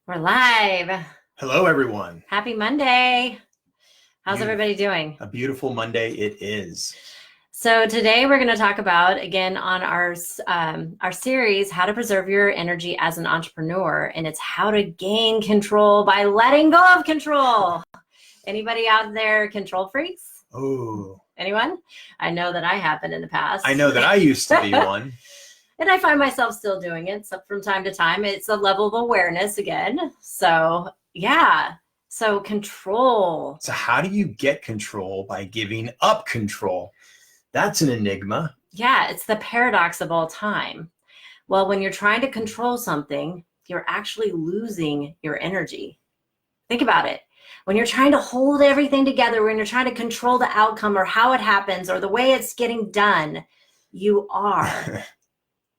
We're live. Hello, everyone. Happy Monday. How's everybody doing? A beautiful Monday it is. So today we're going to talk about, again, on our series, how to preserve your energy as an entrepreneur. And it's how to gain control by letting go of control. Anybody out there control freaks? Oh. Anyone? I know that I have been in the past. I know that I used to be one. And I find myself still doing it. So from time to time, it's a level of awareness again. So yeah. So control. So how do you get control by giving up control? That's an enigma. Yeah, it's the paradox of all time. Well, when you're trying to control something, you're actually losing your energy. Think about it. When you're trying to hold everything together, when you're trying to control the outcome or how it happens or the way it's getting done, you are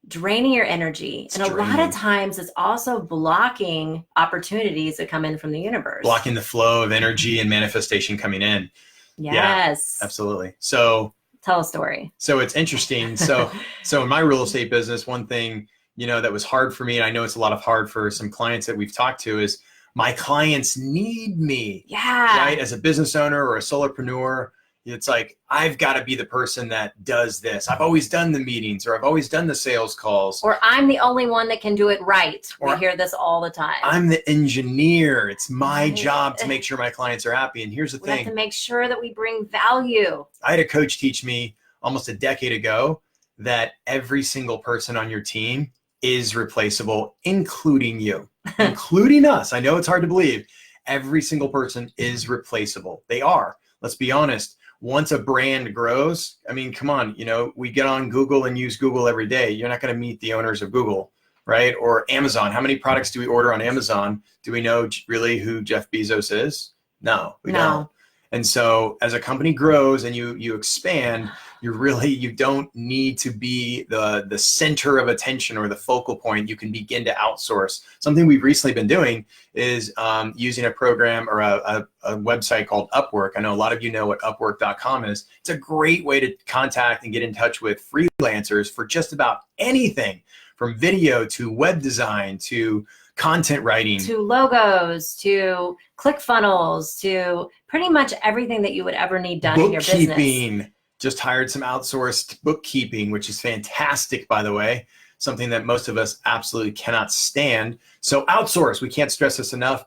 draining your energy. And a lot of times it's also blocking opportunities that come in from the universe. Blocking the flow of energy and manifestation coming in. Yes. Yeah, absolutely. So tell a story. So it's interesting. So in my real estate business, one thing, that was hard for me, and I know it's a lot of hard for some clients that we've talked to, is my clients need me. Yeah. Right? As a business owner or a solopreneur, it's like, I've got to be the person that does this. I've always done the meetings, or I've always done the sales calls. Or I'm the only one that can do it right. We hear this all the time. I'm the engineer. It's my job to make sure my clients are happy. And here's the thing. We have to make sure that we bring value. I had a coach teach me almost a decade ago that every single person on your team is replaceable, including you, including us. I know it's hard to believe. Every single person is replaceable. They are. Let's be honest. Once a brand grows, I mean, come on, we get on Google and use Google every day. You're not going to meet the owners of Google, right? Or Amazon. How many products do we order on Amazon? Do we know really who Jeff Bezos is? No, we don't. And so as a company grows and you expand, you don't need to be the center of attention or the focal point. You can begin to outsource. Something we've recently been doing is using a program or a website called Upwork. I know a lot of you know what Upwork.com is. It's a great way to contact and get in touch with freelancers for just about anything, from video to web design to content writing, to logos, to ClickFunnels, to pretty much everything that you would ever need done in your business. Bookkeeping. Just hired some outsourced bookkeeping, which is fantastic, by the way. Something that most of us absolutely cannot stand. So outsource. We can't stress this enough.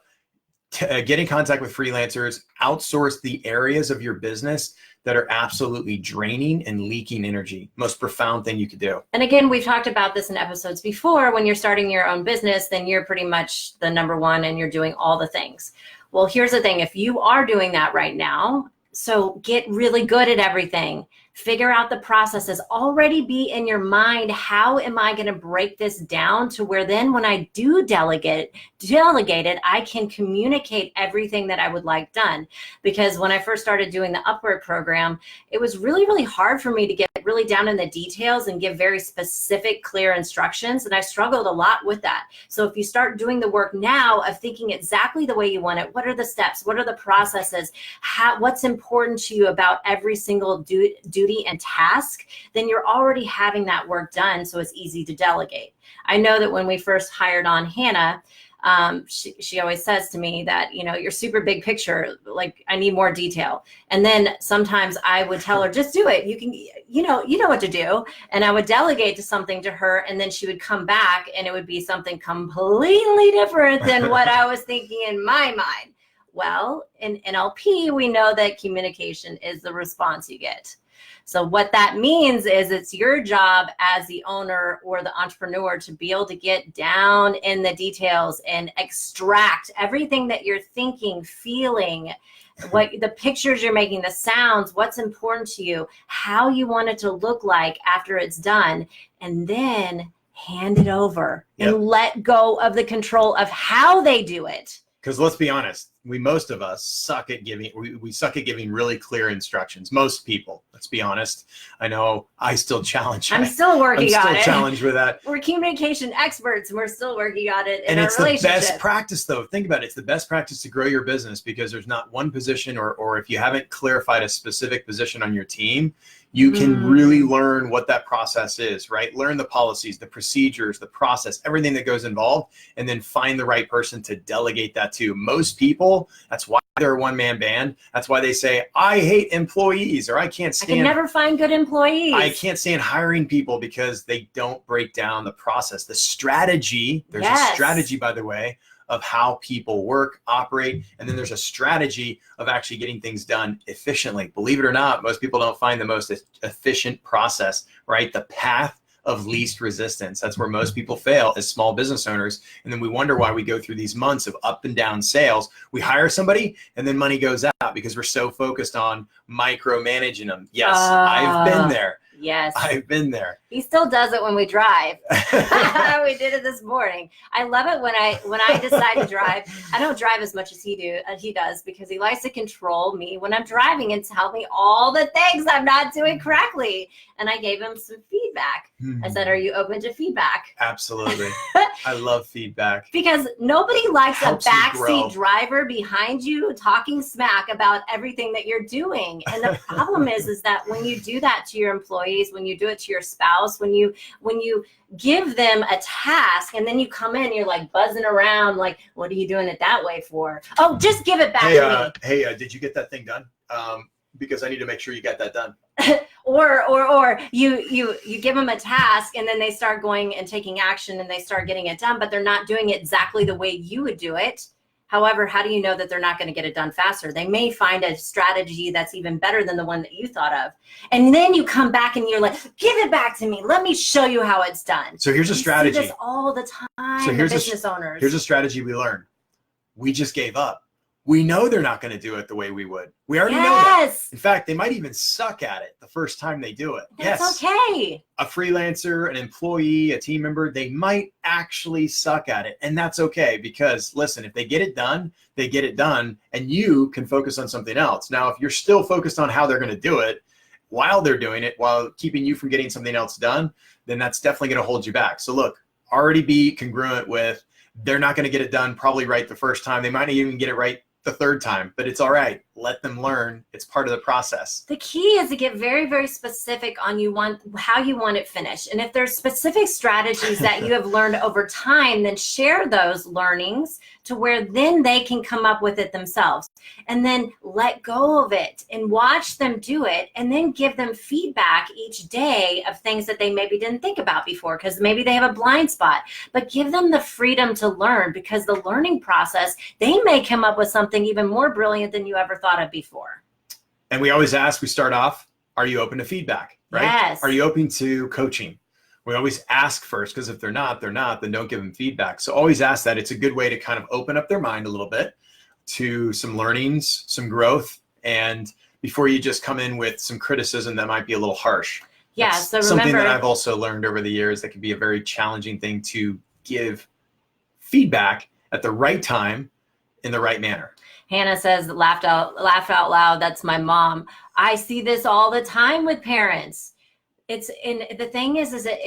Get in contact with freelancers. Outsource the areas of your business that are absolutely draining and leaking energy. Most profound thing you could do. And again, we've talked about this in episodes before. When you're starting your own business, then you're pretty much the number one and you're doing all the things. Well, here's the thing. If you are doing that right now, so get really good at everything. Figure out the processes. Already be in your mind, how am I going to break this down to where then when I do delegate it, I can communicate everything that I would like done. Because when I first started doing the Upwork program, it was really, really hard for me to get really down in the details and give very specific, clear instructions. And I struggled a lot with that. So if you start doing the work now of thinking exactly the way you want it, what are the steps? What are the processes? What's important to you about every single duty and task, then you're already having that work done. So it's easy to delegate. I know that when we first hired on Hannah, she always says to me that, you're super big picture, like I need more detail. And then sometimes I would tell her, just do it. You can, you know what to do. And I would delegate to something to her. And then she would come back and it would be something completely different than what I was thinking in my mind. Well, in NLP, we know that communication is the response you get. So what that means is it's your job as the owner or the entrepreneur to be able to get down in the details and extract everything that you're thinking, feeling, what the pictures you're making, the sounds, what's important to you, how you want it to look like after it's done, and then hand it over and let go of the control of how they do it. Because let's be honest, most of us suck at giving, we suck at giving really clear instructions. Most people, let's be honest. I know I still challenge. I'm still working on it. I'm still challenged with that. We're communication experts and we're still working on it in and our it's relationship. The best practice though. Think about it. It's the best practice to grow your business, because there's not one position, or if you haven't clarified a specific position on your team, you can really learn what that process is, right? Learn the policies, the procedures, the process, everything that goes involved, and then find the right person to delegate that to. Most people, that's why they're a one-man band. That's why they say, I hate employees, or I can never find good employees. I can't stand hiring people, because they don't break down the process, the strategy. There's a strategy, by the way, of how people work, operate, and then there's a strategy of actually getting things done efficiently. Believe it or not, most people don't find the most efficient process, right? The path of least resistance. That's where most people fail as small business owners. And then we wonder why we go through these months of up and down sales. We hire somebody and then money goes out because we're so focused on micromanaging them. Yes, I've been there. Yes. I've been there. He still does it when we drive. We did it this morning. I love it when I decide to drive. I don't drive as much as he does, because he likes to control me when I'm driving and tell me all the things I'm not doing correctly. And I gave him some feedback. I said, are you open to feedback? Absolutely. I love feedback. Because nobody likes a backseat driver behind you talking smack about everything that you're doing. And the problem is that when you do that to your employees, when you do it to your spouse, when you give them a task and then you come in, you're like buzzing around, like, what are you doing it that way for? Oh, just give it back to me. Hey, did you get that thing done? Because I need to make sure you got that done. or you give them a task and then they start going and taking action and they start getting it done, but they're not doing it exactly the way you would do it. However, how do you know that they're not going to get it done faster? They may find a strategy that's even better than the one that you thought of. And then you come back and you're like, give it back to me. Let me show you how it's done. So here's a strategy. See this all the time. So here's business owners. Here's a strategy we learned. We just gave up. We know they're not going to do it the way we would. We already know that. In fact, they might even suck at it the first time they do it. That's okay. A freelancer, an employee, a team member, they might actually suck at it. And that's okay, because listen, if they get it done, they get it done, and you can focus on something else. Now, if you're still focused on how they're going to do it while they're doing it, while keeping you from getting something else done, then that's definitely going to hold you back. So look, already be congruent with, they're not going to get it done probably right the first time. They might not even get it right the third time, but it's all right. Let them learn. It's part of the process. The key is to get very, very specific on how you want it finished. And if there's specific strategies that you have learned over time, then share those learnings to where then they can come up with it themselves. And then let go of it and watch them do it, and then give them feedback each day of things that they maybe didn't think about before, because maybe they have a blind spot. But give them the freedom to learn, because the learning process, they may come up with something even more brilliant than you ever thought of before. And we always ask, we start off, are you open to feedback, right? Yes. Are you open to coaching? We always ask first, because if they're not, then don't give them feedback. So always ask that. It's a good way to kind of open up their mind a little bit to some learnings, some growth, and before you just come in with some criticism that might be a little harsh. Yeah, That's so remember, something that I've also learned over the years that can be a very challenging thing, to give feedback at the right time in the right manner. Hannah says, laugh out loud. That's my mom. I see this all the time with parents. The thing is that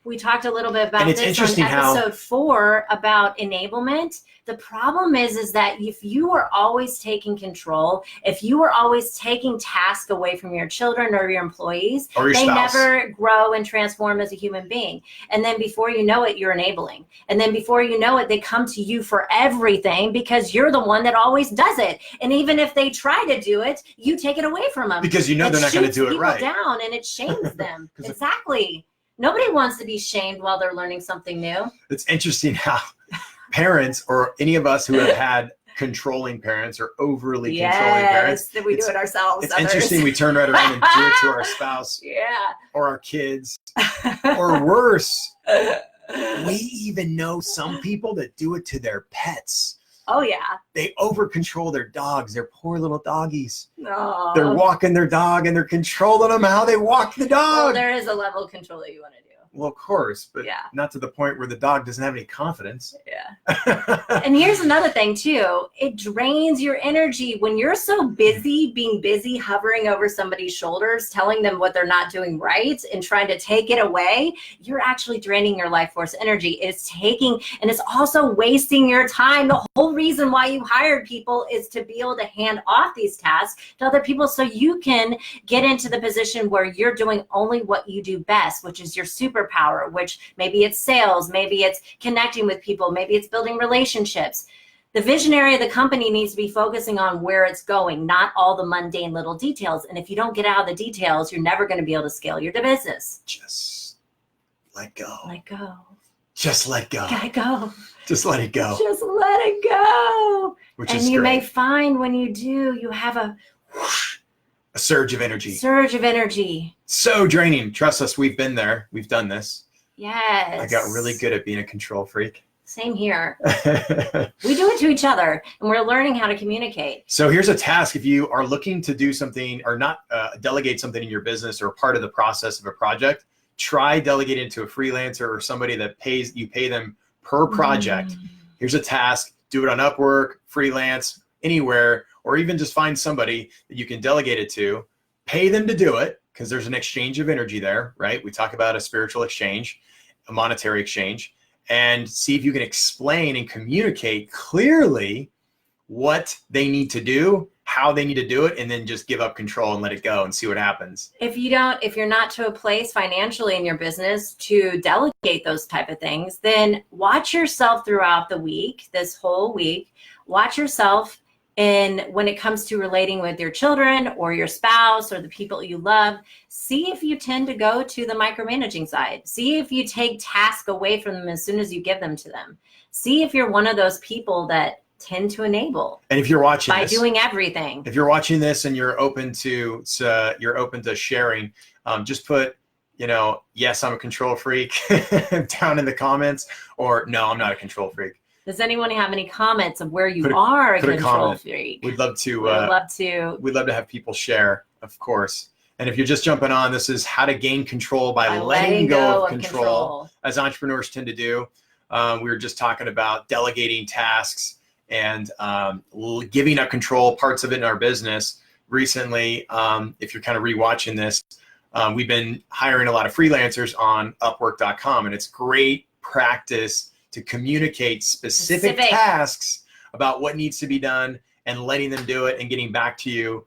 we talked a little bit about this on episode 4 about enablement. The problem is that if you are always taking control, if you are always taking tasks away from your children or your employees, or your spouse, never grow and transform as a human being. And then before you know it, you're enabling. And then before you know it, they come to you for everything, because you're the one that always does it. And even if they try to do it, you take it away from them. Because you know they're not going to do it right. Down, and it shames them. Exactly. Nobody wants to be shamed while they're learning something new. It's interesting how parents, or any of us who have had controlling parents or overly controlling parents, that we do it ourselves. It's interesting. We turn right around and do it to our spouse, or our kids, or worse. We even know some people that do it to their pets. Oh, yeah. They over control their dogs, their poor little doggies. Oh. They're walking their dog and they're controlling them how they walk the dog. Well, there is a level of control that you want to do. Well, of course, but Yeah. not to the point where the dog doesn't have any confidence. Yeah. And here's another thing too. It drains your energy when you're so busy being busy, hovering over somebody's shoulders, telling them what they're not doing right and trying to take it away. You're actually draining your life force energy. It's taking, and it's also wasting your time. The whole reason why you hired people is to be able to hand off these tasks to other people so you can get into the position where you're doing only what you do best, which is your superpower, which maybe it's sales, maybe it's connecting with people, maybe it's building relationships. The visionary of the company needs to be focusing on where it's going, not all the mundane little details. And if you don't get out of the details, you're never going to be able to scale your business. Just let go. Let go. Just let go. Gotta go. Just let it go. Just let it go. Which and is you great. may find when you do, you have a surge of energy. Surge of energy. So draining. Trust us, we've been there. We've done this. Yes. I got really good at being a control freak. Same here. We do it to each other, and we're learning how to communicate. So here's a task. If you are looking to do something or not delegate something in your business or part of the process of a project, try delegating it to a freelancer or somebody that you pay them per project. Here's a task. Do it on Upwork, freelance, anywhere, or even just find somebody that you can delegate it to. Pay them to do it because there's an exchange of energy there, right? We talk about a spiritual exchange, a monetary exchange. And see if you can explain and communicate clearly what they need to do, how they need to do it, and then just give up control and let it go and see what happens. If you're not to a place financially in your business to delegate those type of things, then watch yourself throughout the week, this whole week, watch yourself. And when it comes to relating with your children or your spouse or the people you love, see if you tend to go to the micromanaging side. See if you take tasks away from them as soon as you give them to them. See if you're one of those people that tend to enable. And if you're watching by this, doing everything. If you're watching this and you're open to sharing, just put, yes, I'm a control freak down in the comments, or no, I'm not a control freak. Does anyone have any comments of where you are a control freak? We'd love to. We'd love to have people share, of course. And if you're just jumping on, this is how to gain control by letting go of control, as entrepreneurs tend to do. We were just talking about delegating tasks and giving up control, parts of it in our business. Recently, if you're kind of rewatching this, we've been hiring a lot of freelancers on Upwork.com, and it's great practice to communicate specific tasks about what needs to be done and letting them do it and getting back to you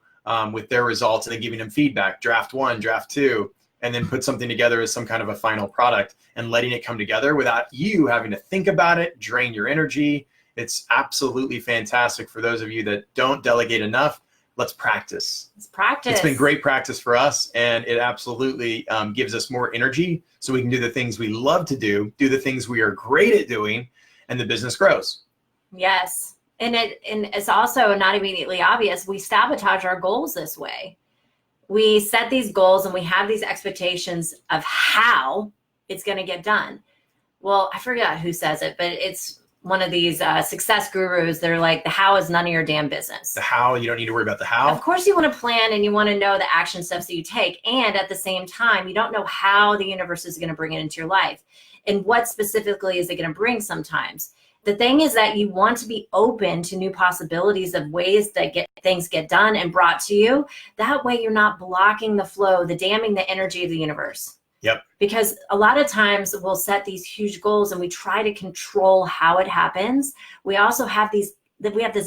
with their results and then giving them feedback, draft 1, draft 2, and then put something together as some kind of a final product and letting it come together without you having to think about it, drain your energy. It's absolutely fantastic for those of you that don't delegate enough. Let's practice. Let's practice. It's been great practice for us, and it absolutely gives us more energy so we can do the things we love to do the things we are great at doing, and the business grows. Yes. And it's also not immediately obvious. We sabotage our goals this way. We set these goals and we have these expectations of how it's going to get done. Well, I forgot who says it, but it's one of these success gurus. They're like, the how is none of your damn business. The how, you don't need to worry about the how. Of course you want to plan and you want to know the action steps that you take. And at the same time, you don't know how the universe is going to bring it into your life. And what specifically is it going to bring sometimes. The thing is that you want to be open to new possibilities of ways that things get done and brought to you. That way you're not blocking the flow, damming the energy of the universe. Yep. Because a lot of times we'll set these huge goals and we try to control how it happens. We also have this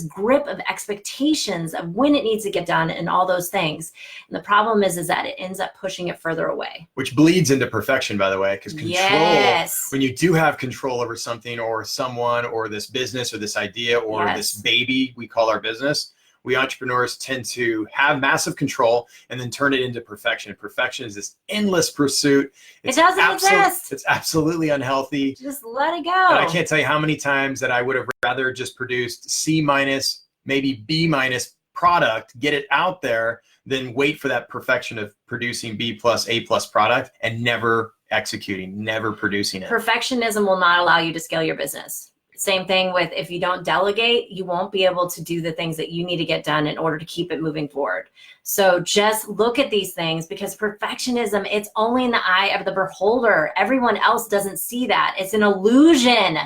grip of expectations of when it needs to get done and all those things. And the problem is that it ends up pushing it further away. Which bleeds into perfection, by the way, because control, yes. When you do have control over something or someone or this business or this idea or yes. this baby we call our business, we entrepreneurs tend to have massive control and then turn it into perfection. Perfection is this endless pursuit. It doesn't exist. It's absolutely unhealthy. Just let it go. And I can't tell you how many times that I would have rather just produced C-, maybe B- product, get it out there, than wait for that perfection of producing B+, A+ product and never executing, never producing it. Perfectionism will not allow you to scale your business. Same thing with if you don't delegate, you won't be able to do the things that you need to get done in order to keep it moving forward. So just look at these things, because perfectionism, it's only in the eye of the beholder. Everyone else doesn't see that. It's an illusion,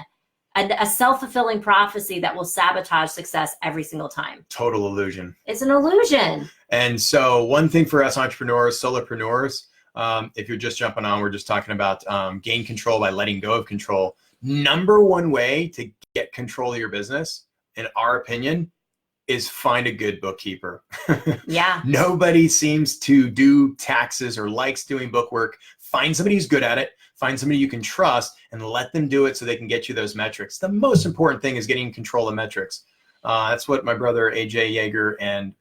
a self-fulfilling prophecy that will sabotage success every single time. Total illusion. It's an illusion. And so one thing for us entrepreneurs, solopreneurs, if you're just jumping on, we're just talking about gain control by letting go of control. Number one way to get control of your business, in our opinion, is find a good bookkeeper. Yeah. Nobody seems to do taxes or likes doing bookwork. Find somebody who's good at it. Find somebody you can trust and let them do it so they can get you those metrics. The most important thing is getting control of metrics. That's what my brother AJ Yager and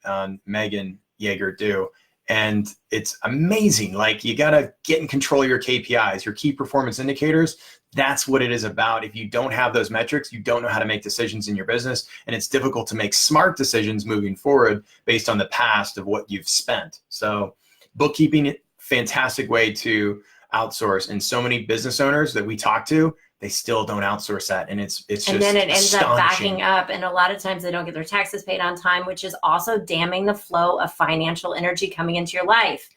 Megan Yager do. And it's amazing. Like, you got to get in control of your KPIs, your key performance indicators. That's what it is about. If you don't have those metrics, you don't know how to make decisions in your business. And it's difficult to make smart decisions moving forward based on the past of what you've spent. So bookkeeping, fantastic way to outsource. And so many business owners that we talk to, they still don't outsource that. And it's just and then it ends up astonishing. backing up. And a lot of times they don't get their taxes paid on time, which is also damming the flow of financial energy coming into your life.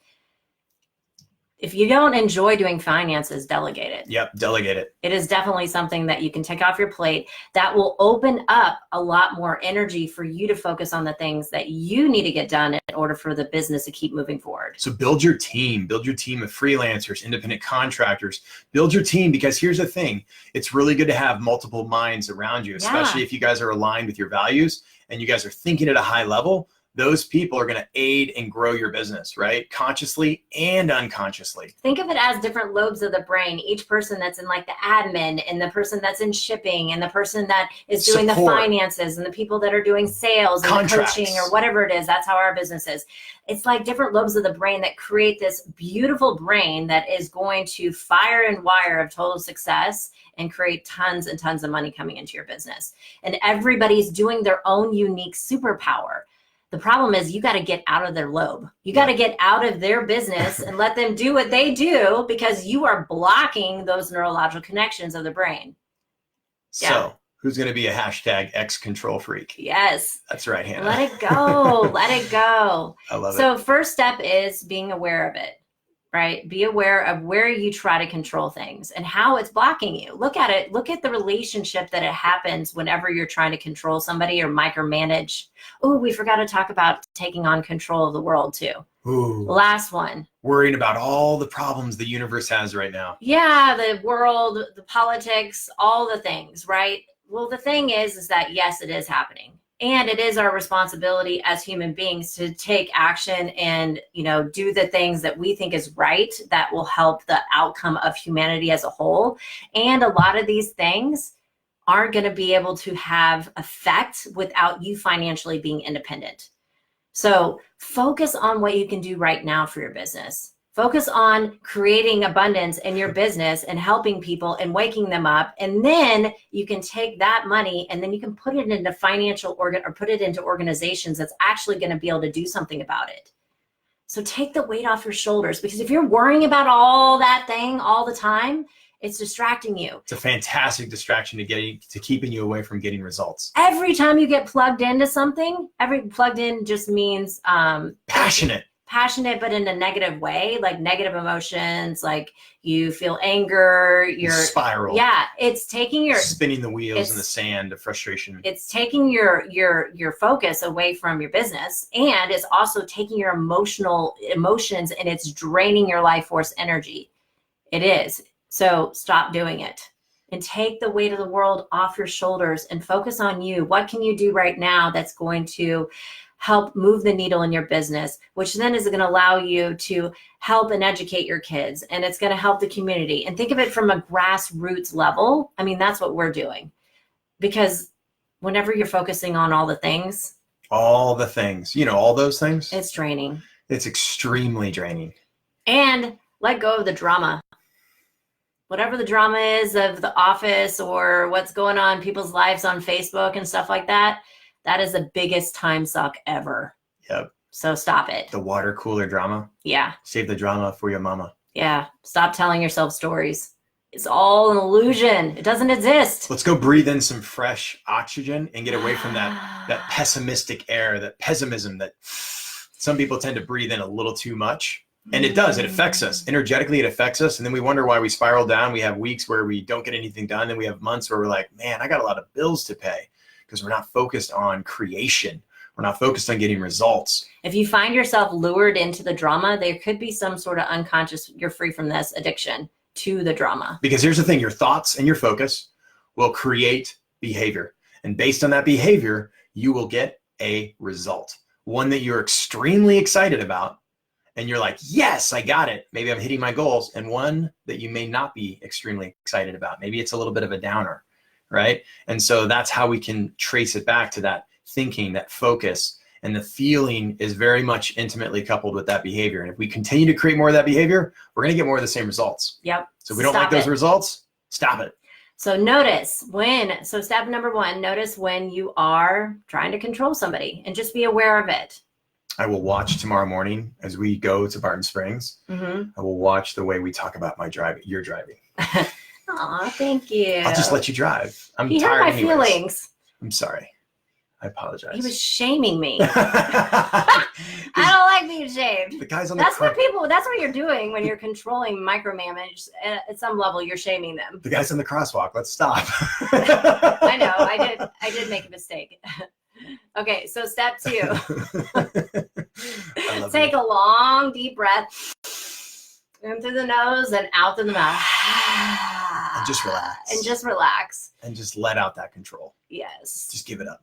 If you don't enjoy doing finances, delegate it. Yep, delegate it. It is definitely something that you can take off your plate that will open up a lot more energy for you to focus on the things that you need to get done in order for the business to keep moving forward. So build your team of freelancers, independent contractors. Build your team, because here's the thing. It's really good to have multiple minds around you, especially if you guys are aligned with your values and you guys are thinking at a high level. Those people are going to aid and grow your business, right? Consciously and unconsciously. Think of it as different lobes of the brain. Each person that's in like the admin, and the person that's in shipping, and the person that is doing the finances, and the people that are doing sales and contracts, the coaching, or whatever it is. That's how our business is. It's like different lobes of the brain that create this beautiful brain that is going to fire and wire of total success and create tons and tons of money coming into your business. And everybody's doing their own unique superpower. The problem is you got to get out of their lobe. You got to get out of their business and let them do what they do, because you are blocking those neurological connections of the brain. So who's going to be a hashtag X control freak? Yes. That's right, Hannah. Let it go. Let it go. I love it. So first step is being aware of it, right? Be aware of where you try to control things and how it's blocking you. Look at it. Look at the relationship that it happens whenever you're trying to control somebody or micromanage. Oh, we forgot to talk about taking on control of the world too. Ooh. Last one. Worrying about all the problems the universe has right now. Yeah, the world, the politics, all the things, right? Well, the thing is that yes, it is happening. And it is our responsibility as human beings to take action and, do the things that we think is right that will help the outcome of humanity as a whole. And a lot of these things aren't going to be able to have effect without you financially being independent. So focus on what you can do right now for your business. Focus on creating abundance in your business and helping people and waking them up. And then you can take that money and then you can put it into put it into organizations that's actually going to be able to do something about it. So take the weight off your shoulders, because if you're worrying about all that thing all the time, it's distracting you. It's a fantastic distraction to keeping you away from getting results. Every time you get plugged into something, plugged in just means passionate, but in a negative way, like negative emotions, like you feel anger, you're spiral. Yeah, it's taking your spinning the wheels in the sand of frustration. It's taking your focus away from your business, and it's also taking your emotions and it's draining your life force energy. It is. So stop doing it and take the weight of the world off your shoulders and focus on you. What can you do right now that's going to help move the needle in your business, which then is going to allow you to help and educate your kids, and it's going to help the community. And think of it from a grassroots level. I mean, that's what we're doing, because whenever you're focusing on all the things, all those things, it's draining. It's extremely draining. And let go of the drama. Whatever the drama is of the office or what's going on in people's lives on Facebook and stuff like that, that is the biggest time suck ever. Yep. So stop it. The water cooler drama. Yeah. Save the drama for your mama. Yeah. Stop telling yourself stories. It's all an illusion. It doesn't exist. Let's go breathe in some fresh oxygen and get away from that pessimistic air, that pessimism that some people tend to breathe in a little too much. And it does, it affects us. Energetically, it affects us. And then we wonder why we spiral down. We have weeks where we don't get anything done. Then we have months where we're like, man, I got a lot of bills to pay, because we're not focused on creation. We're not focused on getting results. If you find yourself lured into the drama, there could be some sort of unconscious, you're free from this addiction to the drama. Because here's the thing, your thoughts and your focus will create behavior. And based on that behavior, you will get a result. One that you're extremely excited about. And you're like, yes, I got it. Maybe I'm hitting my goals. And one that you may not be extremely excited about. Maybe it's a little bit of a downer, right? And so that's how we can trace it back to that thinking, that focus. And the feeling is very much intimately coupled with that behavior. And if we continue to create more of that behavior, we're going to get more of the same results. Yep. So if we don't like those results, stop it. So notice so step number 1, notice when you are trying to control somebody and just be aware of it. I will watch tomorrow morning as we go to Barton Springs. I will watch the way we talk about your driving. Aw, thank you. I'll just let you drive. I'm he tired hurt my anyways. feelings. I'm sorry. I apologize. He was shaming me. I don't like being shamed. The guys on the That's what you're doing when you're controlling micromanage. At some level, you're shaming them. The guys in the crosswalk. Let's stop. I know. I did make a mistake. Okay, so step 2. Take a long, deep breath in through the nose and out through the mouth. And just relax. And just relax. And just let out that control. Yes. Just give it up.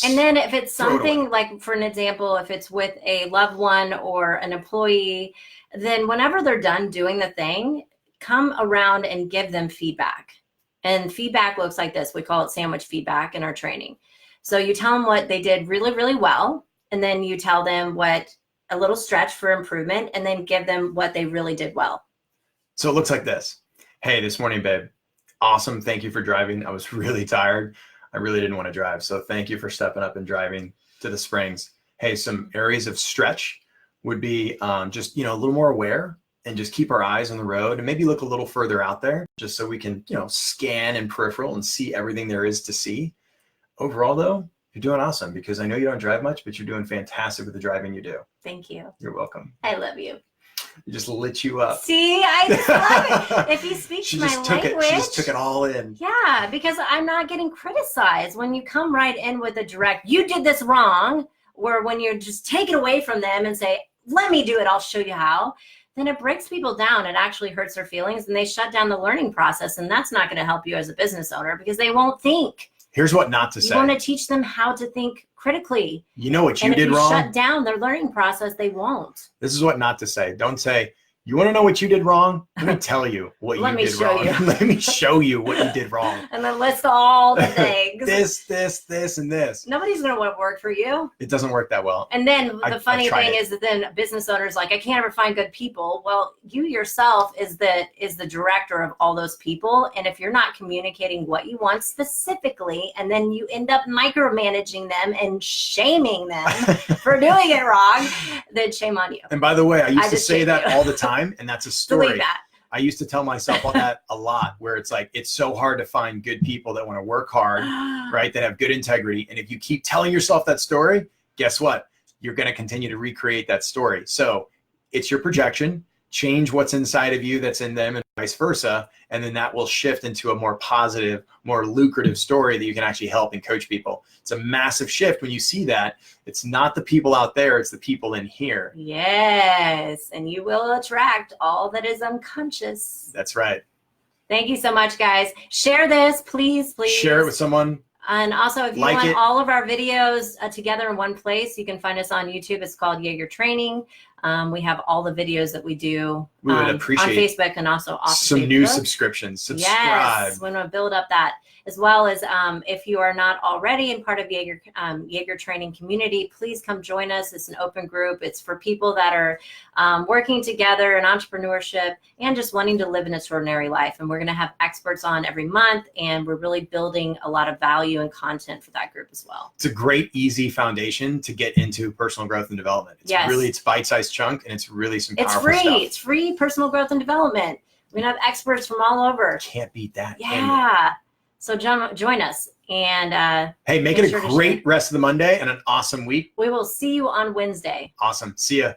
And then if it's something like, for an example, if it's with a loved one or an employee, then whenever they're done doing the thing, come around and give them feedback. And feedback looks like this. We call it sandwich feedback in our training. So you tell them what they did really, really well, and then you tell them what a little stretch for improvement, and then give them what they really did well. So it looks like this. Hey, this morning, babe. Awesome. Thank you for driving. I was really tired. I really didn't want to drive. So thank you for stepping up and driving to the Springs. Hey, some areas of stretch would be just, a little more aware and just keep our eyes on the road and maybe look a little further out there just so we can, scan in peripheral and see everything there is to see. Overall, though, you're doing awesome, because I know you don't drive much, but you're doing fantastic with the driving you do. Thank you. You're welcome. I love you. It just lit you up. See, I just love it. If you speak my language. She just took it all in. Yeah, because I'm not getting criticized. When you come right in with a direct, you did this wrong, or when you just take it away from them and say, let me do it, I'll show you how, then it breaks people down. It actually hurts their feelings, and they shut down the learning process. And that's not going to help you as a business owner, because they won't think. Here's what not to say. You want to teach them how to think critically. You know what you did And wrong? if you shut down their learning process, they won't. This is what not to say. Don't say, you want to know what you did wrong? Let me tell you what you did wrong. Let me show you what you did wrong. And then list all the things. this, and this. Nobody's going to want to work for you. It doesn't work that well. And then the funny thing is that then business owners like, I can't ever find good people. Well, you yourself is the director of all those people. And if you're not communicating what you want specifically, and then you end up micromanaging them and shaming them for doing it wrong, then shame on you. And by the way, I used to say that all the time. And that's a story. Delete that. I used to tell myself all that a lot, where it's like, it's so hard to find good people that want to work hard, right? That have good integrity. And if you keep telling yourself that story, guess what? You're going to continue to recreate that story. So it's your projection. Change what's inside of you that's in them, and vice versa. And then that will shift into a more positive, more lucrative story that you can actually help and coach people. It's a massive shift when you see that. It's not the people out there, it's the people in here. Yes. And you will attract all that is unconscious. That's right. Thank you so much, guys. Share this, please. Share it with someone. And also, if you want all of our videos together in one place, you can find us on YouTube. It's called Yager Training. We have all the videos that we do on Facebook and also off some Facebook. New subscriptions. Subscribe. Yes, we want to build up that, as well as if you are not already in part of Yager Training community, please come join us. It's an open group. It's for people that are working together in entrepreneurship and just wanting to live an extraordinary life. And we're going to have experts on every month, and we're really building a lot of value and content for that group as well. It's a great, easy foundation to get into personal growth and development. It's bite-sized chunk, and it's really some powerful stuff. It's free personal growth and development. We're going to have experts from all over. Can't beat that. Yeah. So join us. And hey, make it a great rest of the Monday and an awesome week. We will see you on Wednesday. Awesome. See ya.